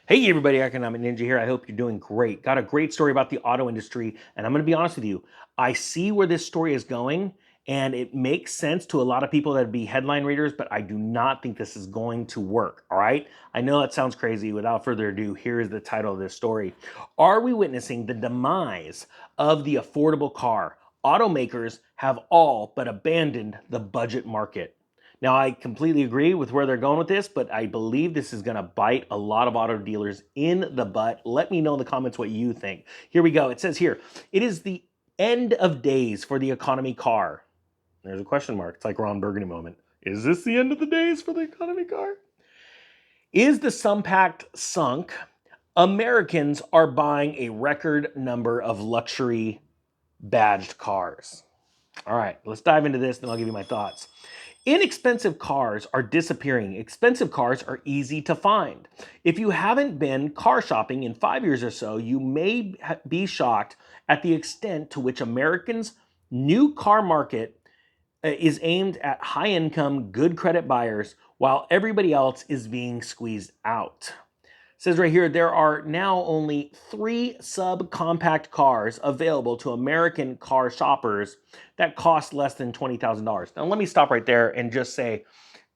Hey everybody, Economic Ninja here. I hope you're doing great. Got a great story about the auto industry, and I'm going to be honest with you. I see where this story is going, and it makes sense to a lot of people that'd be headline readers, but I do not think this is going to work. All right? I know that sounds crazy. Without further ado, here is the title of this story. Are we witnessing the demise of the affordable car? Automakers have all but abandoned the budget market. Now, I completely agree with where they're going with this, but I believe this is going to bite a lot of auto dealers in the butt. Let me know in the comments what you think. Here we go. It says here, it is the end of days for the economy car. There's a question mark. It's like Ron Burgundy moment. Is this the end of the days for the economy car? Is the sum pact sunk? Americans are buying a record number of luxury badged cars. All right, let's dive into this, then I'll give you my thoughts. Inexpensive cars are disappearing. Expensive cars are easy to find. If you haven't been car shopping in 5 years or so, you may be shocked at the extent to which Americans' new car market is aimed at high income, good credit buyers, while everybody else is being squeezed out. It says right here, there are now only 3 subcompact cars available to American car shoppers that cost less than $20,000. Now, let me stop right there and just say,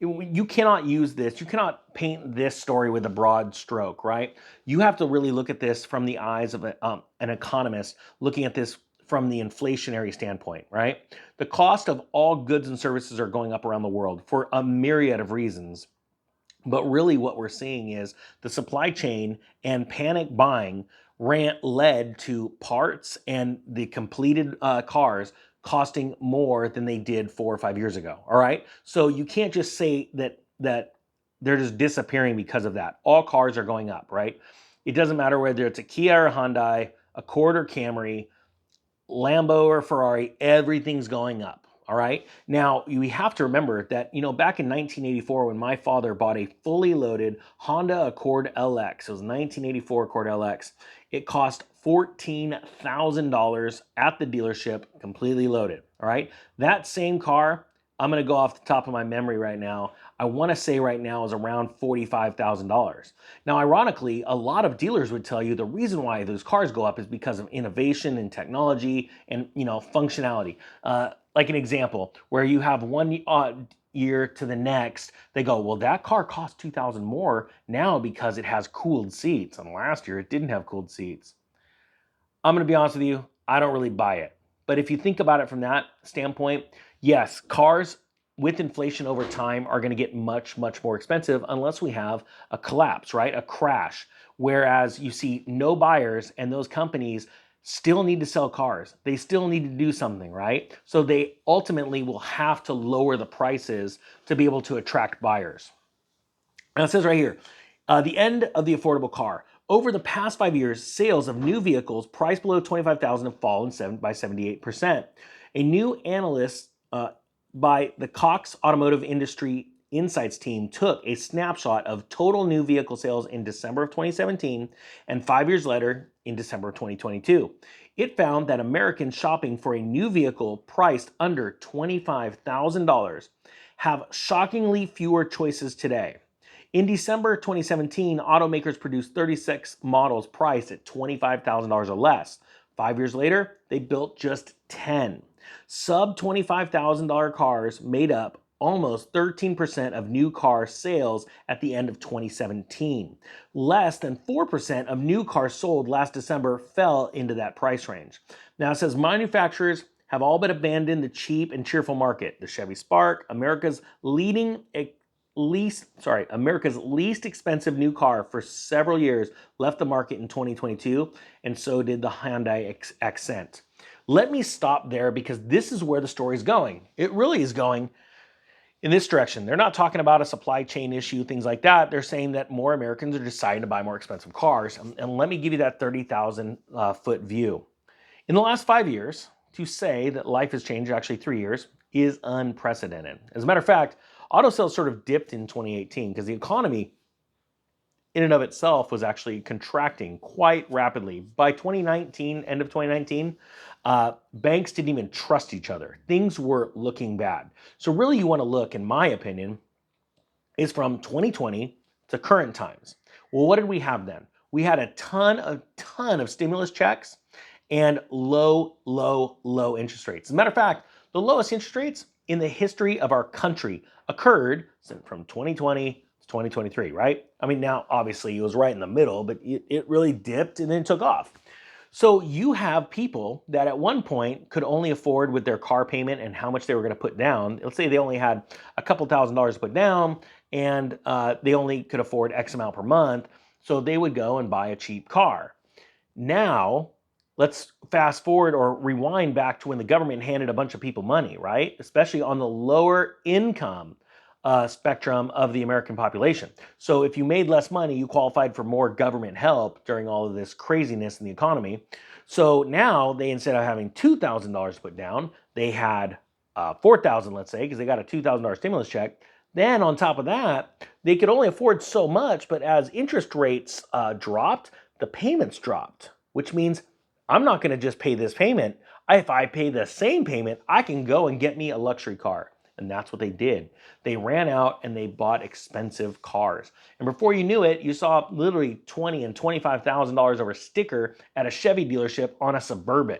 you cannot use this, you cannot paint this story with a broad stroke, right? You have to really look at this from the eyes of an economist, looking at this from the inflationary standpoint, right? The cost of all goods and services are going up around the world for a myriad of reasons. But really, what we're seeing is the supply chain and panic buying led to parts and the completed cars costing more than they did 4 or 5 years ago. All right, so you can't just say that they're just disappearing because of that. All cars are going up, right? It doesn't matter whether it's a Kia or Hyundai, Accord or Camry, Lambo or Ferrari, everything's going up. All right. Now, we have to remember that, back in 1984, when my father bought a fully loaded Honda Accord LX, it was 1984 Accord LX, it cost $14,000 at the dealership, completely loaded. All right. That same car, I'm going to go off the top of my memory right now. I want to say right now is around $45,000. Now, ironically, a lot of dealers would tell you the reason why those cars go up is because of innovation and technology and functionality. Like an example, where you have one year to the next, they go, well, that car cost $2,000 more now because it has cooled seats, and last year it didn't have cooled seats. I'm going to be honest with you, I don't really buy it. But if you think about it from that standpoint, yes, cars with inflation over time are going to get much, much more expensive unless we have a collapse, right? A crash. Whereas you see no buyers and those companies still need to sell cars. They still need to do something, right? So they ultimately will have to lower the prices to be able to attract buyers. Now it says right here, the end of the affordable car. Over the past 5 years, sales of new vehicles priced below $25,000 have fallen by 78%. A new analyst by the Cox Automotive Industry Insights team took a snapshot of total new vehicle sales in December of 2017 and 5 years later in December of 2022. It found that Americans shopping for a new vehicle priced under $25,000 have shockingly fewer choices today. In December 2017, automakers produced 36 models priced at $25,000 or less. 5 years later, they built just 10. Sub $25,000 cars made up almost 13% of new car sales at the end of 2017. Less than 4% of new cars sold last December fell into that price range. Now it says manufacturers have all but abandoned the cheap and cheerful market. The Chevy Spark, America's least expensive new car for several years, left the market in 2022, and so did the Hyundai Accent. Let me stop there because this is where the story is going. It really is going in this direction. They're not talking about a supply chain issue, things like that. They're saying that more Americans are deciding to buy more expensive cars. And let me give you that 30,000 foot view. In the last 5 years, to say that life has changed, actually 3 years, is unprecedented. As a matter of fact, auto sales sort of dipped in 2018 because the economy in and of itself was actually contracting quite rapidly. By 2019, end of 2019, banks didn't even trust each other. Things were looking bad. So really you want to look, in my opinion, is from 2020 to current times. Well, what did we have then? We had a ton of stimulus checks and low interest rates. As a matter of fact, the lowest interest rates in the history of our country occurred from 2020 to 2023, right? I mean, now obviously it was right in the middle, but it really dipped and then took off. So you have people that at one point could only afford with their car payment and how much they were going to put down. Let's say they only had a couple $1,000s to put down, and they only could afford X amount per month. So they would go and buy a cheap car. Now, let's fast forward or rewind back to when the government handed a bunch of people money, right? Especially on the lower income spectrum of the American population. So if you made less money, you qualified for more government help during all of this craziness in the economy. So now they, instead of having $2,000 put down, they had 4,000, let's say, because they got a $2,000 stimulus check. Then on top of that, they could only afford so much, but as interest rates dropped, the payments dropped, which means I'm not going to just pay this payment. If I pay the same payment, I can go and get me a luxury car. And that's what they did. They ran out and they bought expensive cars. And before you knew it, you saw literally $20,000 and $25,000 over a sticker at a Chevy dealership on a Suburban.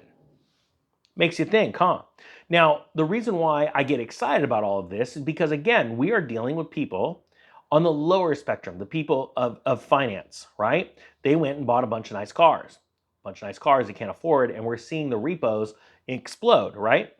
Makes you think, huh? Now, the reason why I get excited about all of this is because, again, we are dealing with people on the lower spectrum, the people of finance, right? They went and bought a bunch of nice cars. They can't afford, and we're seeing the repos explode, right?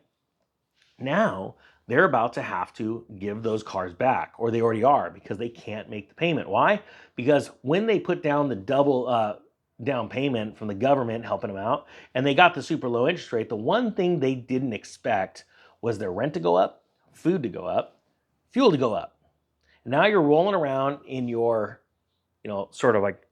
Now, they're about to have to give those cars back, or they already are, because they can't make the payment. Why? Because when they put down the double down payment from the government helping them out, and they got the super low interest rate, the one thing they didn't expect was their rent to go up, food to go up, fuel to go up. And now you're rolling around in your, sort of like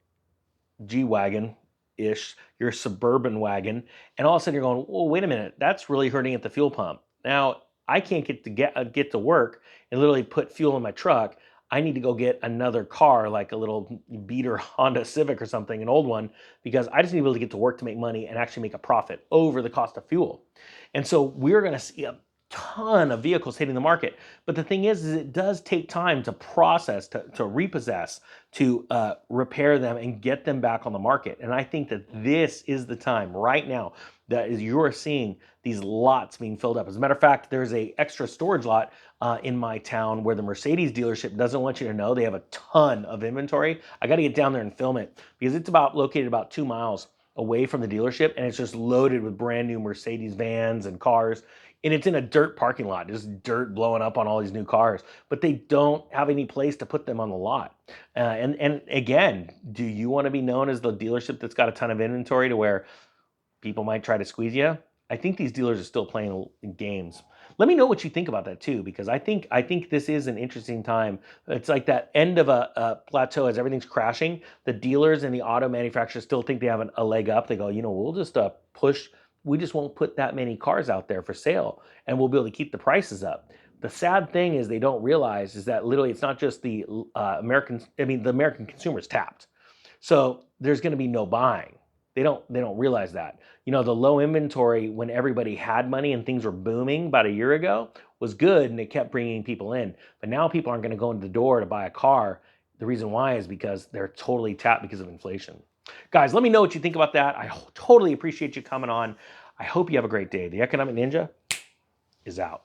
G-Wagon ish, your Suburban wagon, and all of a sudden you're going, well, wait a minute, that's really hurting at the fuel pump. Now I can't get to work and literally put fuel in my truck. I need to go get another car, like a little beater Honda Civic or something, an old one, because I just need to be able to get to work to make money and actually make a profit over the cost of fuel. And so we're going to see a ton of vehicles hitting the market. But the thing is it does take time to process, to repossess, to repair them and get them back on the market. And I think that this is the time right now that is you're seeing these lots being filled up. As a matter of fact, there's a extra storage lot in my town where the Mercedes dealership doesn't want you to know they have a ton of inventory. I got to get down there and film it because it's located about 2 miles away from the dealership, and it's just loaded with brand new Mercedes vans and cars. And it's in a dirt parking lot, just dirt blowing up on all these new cars, but they don't have any place to put them on the lot. And again, do you want to be known as the dealership that's got a ton of inventory to where people might try to squeeze you? I think these dealers are still playing games. Let me know what you think about that too, because I think this is an interesting time. It's like that end of a plateau as everything's crashing. The dealers and the auto manufacturers still think they have a leg up. They go, we'll just push. We just won't put that many cars out there for sale, and we'll be able to keep the prices up. The sad thing is they don't realize is that literally it's not just the the American consumer is tapped. So there's going to be no buying. They don't realize that. The low inventory when everybody had money and things were booming about a year ago was good, and it kept bringing people in. But now people aren't going to go into the door to buy a car. The reason why is because they're totally tapped because of inflation. Guys, let me know what you think about that. I totally appreciate you coming on. I hope you have a great day. The Economic Ninja is out.